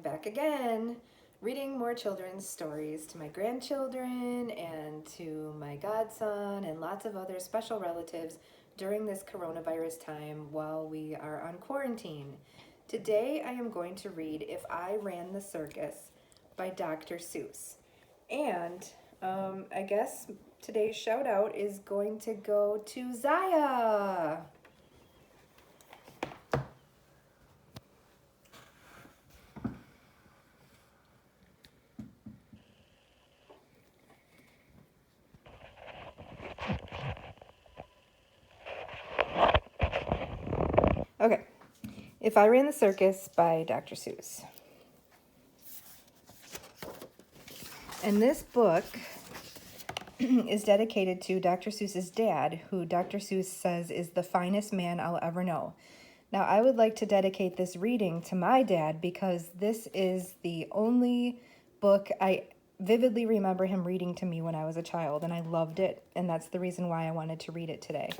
back again, reading more children's stories to my grandchildren and to my godson and lots of other special relatives during this coronavirus time while we are on quarantine. Today I am going to read If I Ran the Circus by Dr. Seuss. And I guess today's shout out is going to go to Xaiya. Okay, If I Ran the Circus by Dr. Seuss. And this book is dedicated to Dr. Seuss's dad, who Dr. Seuss says is the finest man I'll ever know. Now, I would like to dedicate this reading to my dad because this is the only book I vividly remember him reading to me when I was a child, and I loved it, and that's the reason why I wanted to read it today.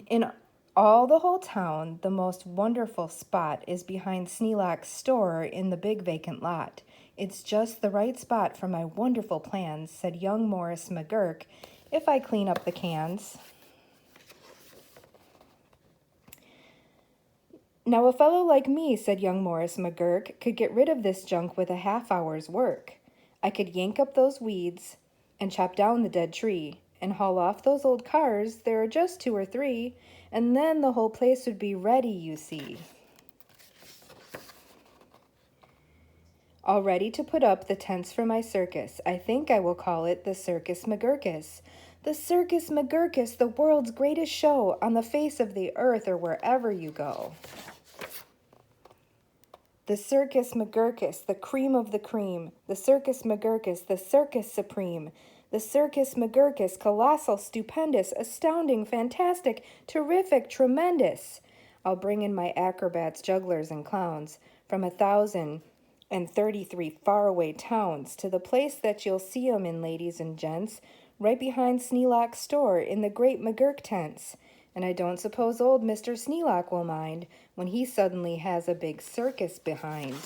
In all the whole town, the most wonderful spot is behind Sneelock's store in the big vacant lot. It's just the right spot for my wonderful plans, said young Morris McGurk, if I clean up the cans. Now a fellow like me, said young Morris McGurk, could get rid of this junk with a half-hour's work. I could yank up those weeds and chop down the dead tree and haul off those old cars, there are just 2 or 3, and then the whole place would be ready, you see. All ready to put up the tents for my circus. I think I will call it the Circus McGurkus. The Circus McGurkus, the world's greatest show on the face of the earth or wherever you go. The Circus McGurkus, the cream of the cream. The Circus McGurkus, the circus supreme. The Circus McGurkus, colossal, stupendous, astounding, fantastic, terrific, tremendous. I'll bring in my acrobats, jugglers, and clowns from 1,033 faraway towns to the place that you'll see 'em in, ladies and gents, right behind Sneelock's store in the great McGurk tents. And I don't suppose old Mr. Sneelock will mind when he suddenly has a big circus behind.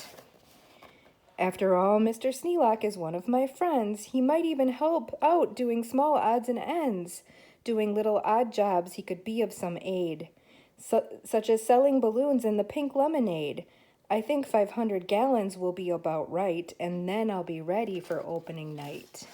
After all, Mr. Sneelock is one of my friends. He might even help out doing small odds and ends, doing little odd jobs he could be of some aid, such as selling balloons in the pink lemonade. I think 500 gallons will be about right, and then I'll be ready for opening night.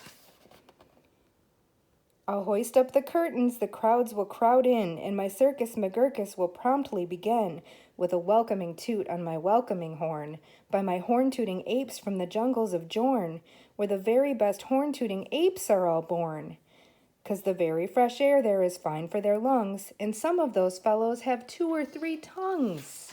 I'll hoist up the curtains, the crowds will crowd in, and my Circus McGurkus will promptly begin with a welcoming toot on my welcoming horn, by my horn-tooting apes from the jungles of Jorn, where the very best horn-tooting apes are all born. 'Cause the very fresh air there is fine for their lungs, and some of those fellows have 2 or 3 tongues.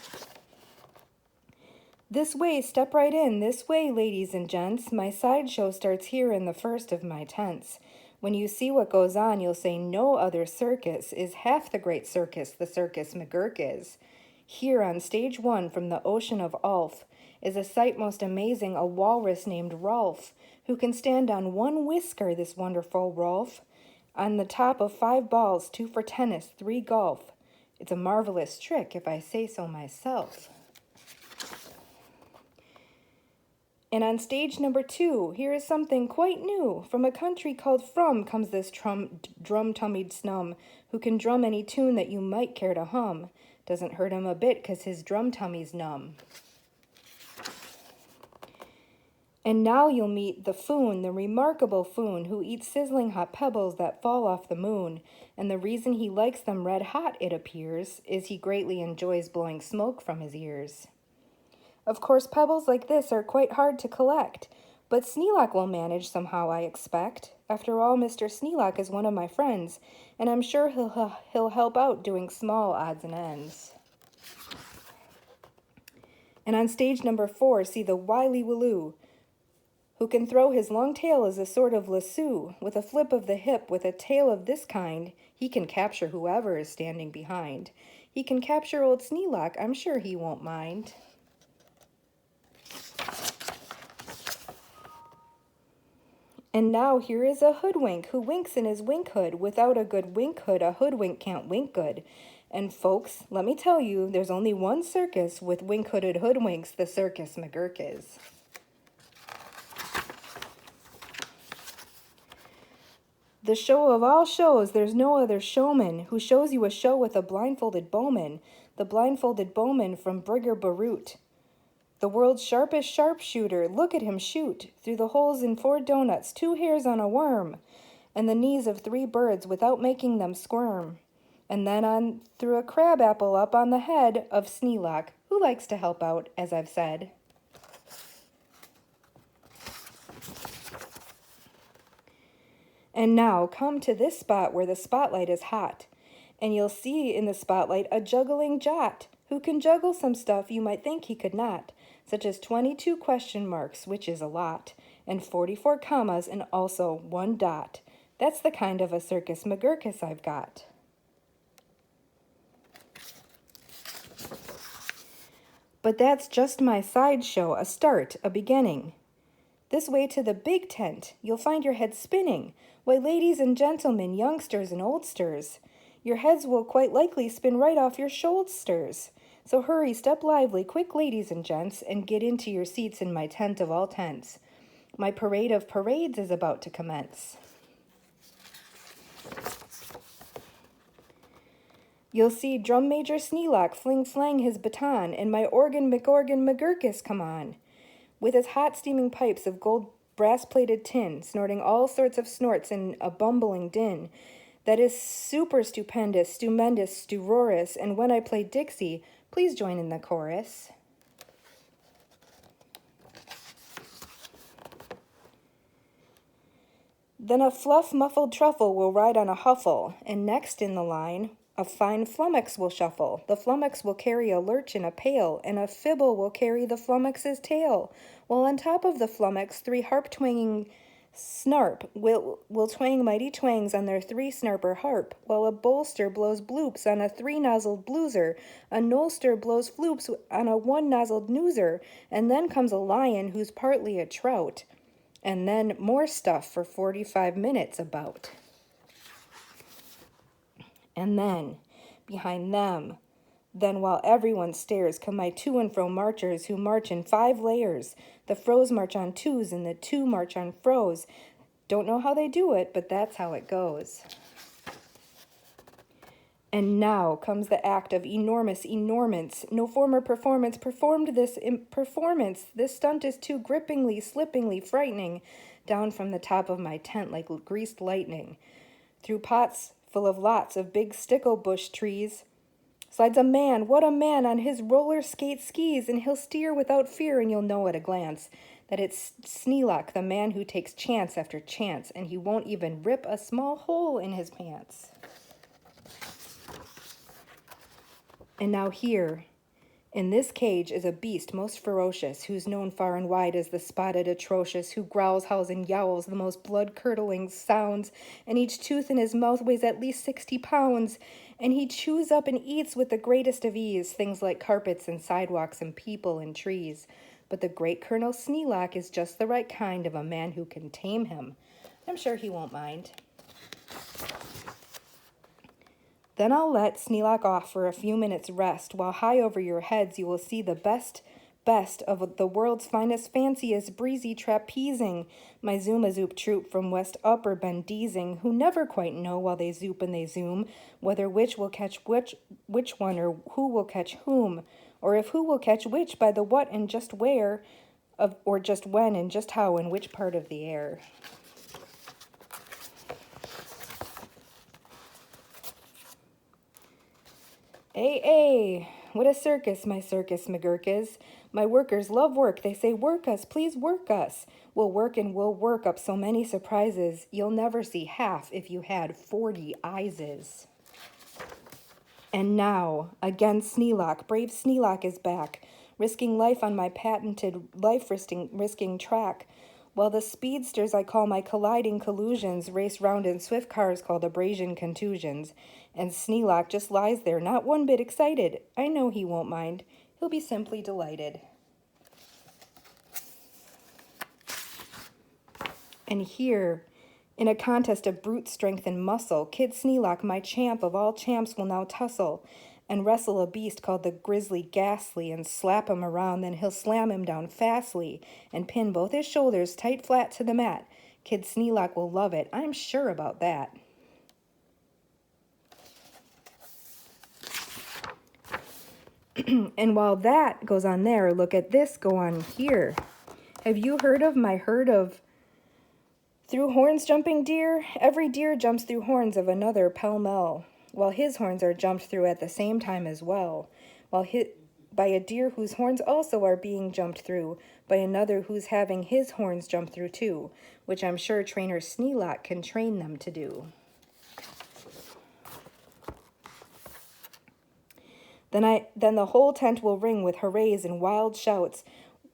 This way, step right in, this way, ladies and gents. My sideshow starts here in the first of my tents. When you see what goes on, you'll say no other circus is half the great circus the Circus McGurk is. Here on stage 1 from the ocean of Ulf is a sight most amazing, a walrus named Rolf, who can stand on 1 whisker, this wonderful Rolf, on the top of 5 balls, 2 for tennis, 3 golf. It's a marvelous trick, if I say so myself. And on stage number 2, here is something quite new. From a country called From comes this drum-tummied snum, who can drum any tune that you might care to hum. Doesn't hurt him a bit, 'cause his drum-tummy's numb. And now you'll meet the Foon, the remarkable Foon, who eats sizzling hot pebbles that fall off the moon. And the reason he likes them red hot, it appears, is he greatly enjoys blowing smoke from his ears. Of course, pebbles like this are quite hard to collect, but Sneelock will manage somehow, I expect. After all, Mr. Sneelock is one of my friends, and I'm sure he'll help out doing small odds and ends. And on stage number 4, see the wily Willoo, who can throw his long tail as a sort of lasso. With a flip of the hip, with a tail of this kind, he can capture whoever is standing behind. He can capture old Sneelock, I'm sure he won't mind. And now here is a hoodwink who winks in his wink hood. Without a good wink hood, a hoodwink can't wink good. And folks, let me tell you, there's only one circus with wink-hooded hoodwinks, the Circus McGurkes. The show of all shows, there's no other showman who shows you a show with a blindfolded bowman, the blindfolded bowman from Brigger Barut. The world's sharpest sharpshooter, look at him shoot, through the holes in 4 donuts, 2 hairs on a worm, and the knees of 3 birds without making them squirm. And then on through a crab apple up on the head of Sneelock, who likes to help out, as I've said. And now come to this spot where the spotlight is hot, and you'll see in the spotlight a juggling jot, who can juggle some stuff you might think he could not, such as 22 question marks, which is a lot, and 44 commas and also 1 dot. That's the kind of a Circus McGurkus I've got. But that's just my sideshow, a start, a beginning. This way to the big tent, you'll find your head spinning. Why, ladies and gentlemen, youngsters and oldsters, your heads will quite likely spin right off your shoulders. So hurry, step lively, quick, ladies and gents, and get into your seats in my tent of all tents. My parade of parades is about to commence. You'll see Drum Major Sneelock fling-flang his baton, and my organ McOrgan McGurkus come on, with his hot steaming pipes of gold brass-plated tin, snorting all sorts of snorts in a bumbling din that is super stupendous, stupendous, stupendous, and when I play Dixie, please join in the chorus. Then a fluff muffled truffle will ride on a huffle, and next in the line, a fine flummox will shuffle. The flummox will carry a lurch in a pail, and a fibble will carry the flummox's tail. While on top of the flummox, 3 harp-twanging snarp will twang mighty twangs on their 3-snarper harp, while a bolster blows bloops on a 3-nozzled blueser, a nolster blows floops on a 1-nozzled noozer, and then comes a lion who's partly a trout, and then more stuff for 45 minutes about. And then, behind them, then while everyone stares, come my to and fro marchers who march in 5 layers. The froes march on 2s and the 2 march on froes. Don't know how they do it, but that's how it goes. And now comes the act of enormous enormance. No former performance performed this performance. This stunt is too grippingly, slippingly frightening, down from the top of my tent like greased lightning. Through pots full of lots of big stickle bush trees slides a man, what a man, on his roller skate skis, and he'll steer without fear, and you'll know at a glance that it's Sneelock, the man who takes chance after chance, and he won't even rip a small hole in his pants. And now here, in this cage, is a beast most ferocious, who's known far and wide as the spotted atrocious, who growls, howls, and yowls the most blood-curdling sounds, and each tooth in his mouth weighs at least 60 pounds, and he chews up and eats with the greatest of ease things like carpets and sidewalks and people and trees. But the great Colonel Sneelock is just the right kind of a man who can tame him. I'm sure he won't mind. Then I'll let Sneelock off for a few minutes' rest, while high over your heads you will see the best of the world's finest, fanciest, breezy trapezing, my Zoom-a-Zoop troupe from West Upper Bendeezing, who never quite know while they zoop and they zoom, whether which will catch which one, or who will catch whom, or if who will catch which by the what and just where, or just when and just how and which part of the air. Ay, what a circus, my Circus McGurkus. My workers love work. They say, work us, please work us. We'll work and we'll work up so many surprises. You'll never see half if you had 40 eyeses. And now, again Sneelock, brave Sneelock is back, risking life on my patented life-risking track, while the speedsters I call my colliding collusions race round in swift cars called abrasion contusions, and Sneelock just lies there, not one bit excited. I know he won't mind. He'll be simply delighted. And here, In a contest of brute strength and muscle, Kid Sneelock, my champ of all champs, will now tussle and wrestle a beast called the Grizzly Ghastly and slap him around, then he'll slam him down fastly and pin both his shoulders tight flat to the mat. Kid Sneelock will love it, I'm sure about that. And while that goes on there, look at this go on here. Have you heard of my herd of through horns jumping deer? Every deer jumps through horns of another pell-mell, while his horns are jumped through at the same time as well, while hit by a deer whose horns also are being jumped through, by another who's having his horns jumped through too, which I'm sure trainer Sneelock can train them to do. Then the whole tent will ring with hoorays and wild shouts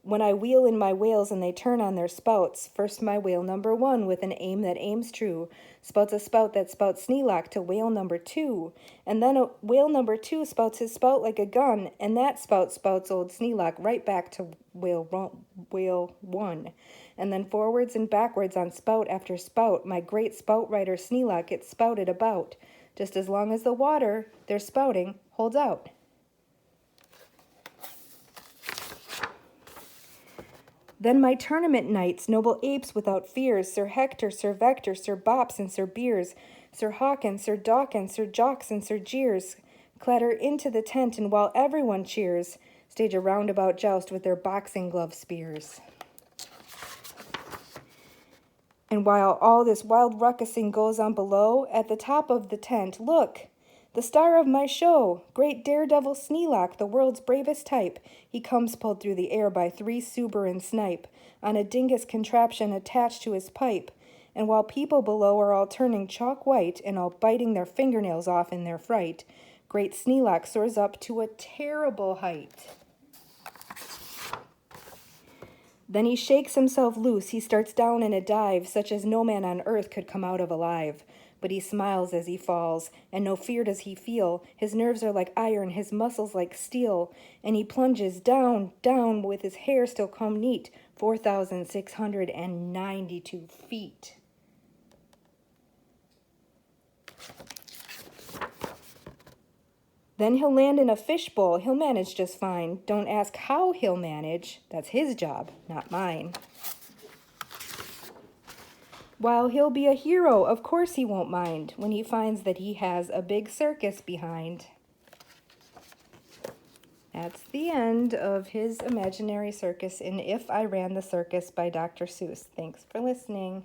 when I wheel in my whales and they turn on their spouts. First my whale number 1 with an aim that aims true spouts a spout that spouts Sneelock to whale number 2, and then a whale number 2 spouts his spout like a gun, and that spout spouts old Sneelock right back to whale 1. And then forwards and backwards on spout after spout, my great spout rider Sneelock gets spouted about, just as long as the water they're spouting holds out. Then my tournament knights, noble apes without fears, Sir Hector, Sir Vector, Sir Bops, and Sir Beers, Sir Hawkins, Sir Dawkins, Sir Jocks, and Sir Jeers, clatter into the tent, and while everyone cheers, stage a roundabout joust with their boxing glove spears. And while all this wild ruckusing goes on below, at the top of the tent, look! The star of my show, great daredevil Sneelock, the world's bravest type. He comes pulled through the air by 3 Suberin snipe, on a dingus contraption attached to his pipe. And while people below are all turning chalk white and all biting their fingernails off in their fright, great Sneelock soars up to a terrible height. Then he shakes himself loose, he starts down in a dive, such as no man on earth could come out of alive. But he smiles as he falls, and no fear does he feel. His nerves are like iron, his muscles like steel, and he plunges down, down, with his hair still combed neat, 4,692 feet. Then he'll land in a fishbowl. He'll manage just fine. Don't ask how he'll manage. That's his job, not mine. While he'll be a hero, of course he won't mind when he finds that he has a big circus behind. That's the end of his imaginary circus in If I Ran the Circus by Dr. Seuss. Thanks for listening.